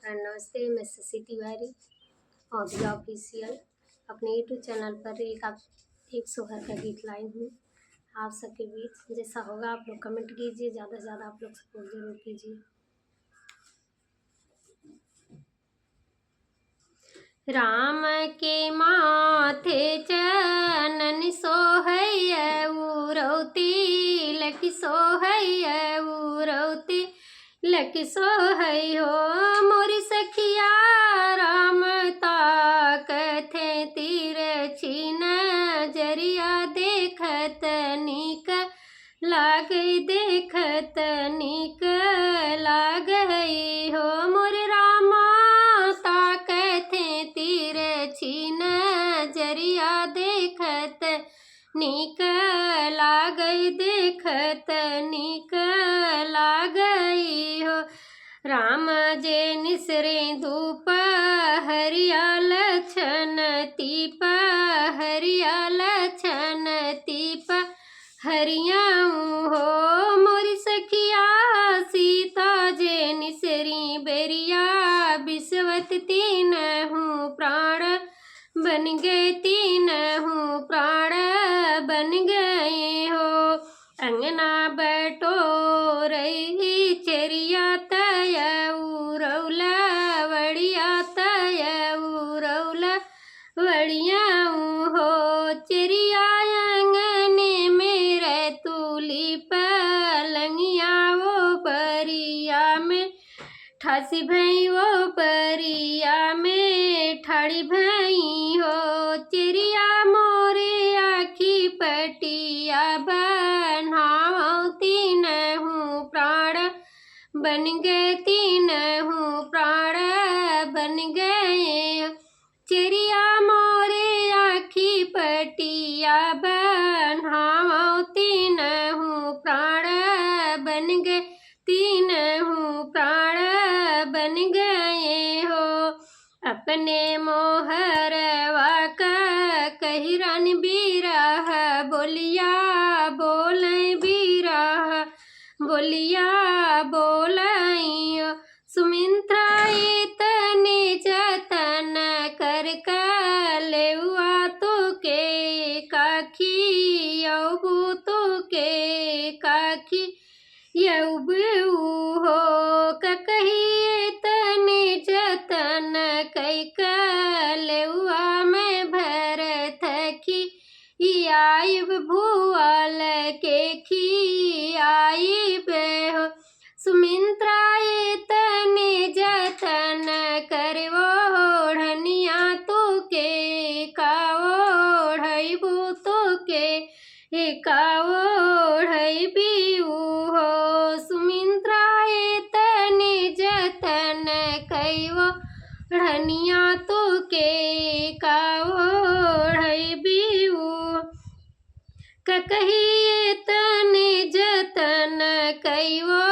नमस्ते, मैं शशि तिवारी औधिया ऑफिशियल अपने यूट्यूब चैनल पर एक सोहर का गीत लाई हूँ आप सबके बीच। जैसा होगा आप लोग कमेंट कीजिए, ज़्यादा से ज़्यादा आप लोग सपोर्ट जरूर कीजिए। राम के माथे चनन सोहैया उरौती लकी सोहैया उरौती लकी सोहै हो मोरी सखिया राम ताकथे तीर छीन जरिया देखत नीक लागई देखत नीक लागई हो मोर रामा ताकथे तीर छीन जरिया देखत नीक लागई देखत नीक लागई हो। राम जे निसरे धूप हरियाल छन तीप हरियाल छन तीप हरियाऊँ हो मोरी सखिया सीता जे निसरी बेरिया बिस्वत तीन हूँ प्राण बन गए तीन हूँ प्राण बन गए हो। अंगना बैठो रही चेरिया तय उरौला वड़िया तय उरौला वड़ियाऊँ हो चेरिया अंगने मेरे तुली पलंगिया वो परिया में ठासी भई वो परिया में ठाड़ी भई हो चिड़िया मोरे आखी पटिया बनाओ तीन हूँ प्राण बन गए तीन हूँ प्राण बन गए चिड़िया मोरे आखी पटिया बनाओ तीन हूँ प्राण बन गए तीन हूँ प्राण बन गए हो। अपने मोहरवा का कही रन बीराह बोलिया बोले बीराह बोलिया बोलाई सुमित्रा इतने जतन कर लेवा तो के काखी यौबू तो के काखी यौबू हो कही तने जतन कई लेवा में भरत की आयब भूआल के खी आयब हो सुमित्रा तने जतन करवो ओढ़निया तो के का ओढ़बू तो के का ओढ़बी हो सुमित्रा तने जतन कैवो ओढ़निया तो के का ओढ़बी कही तने जतन कैवो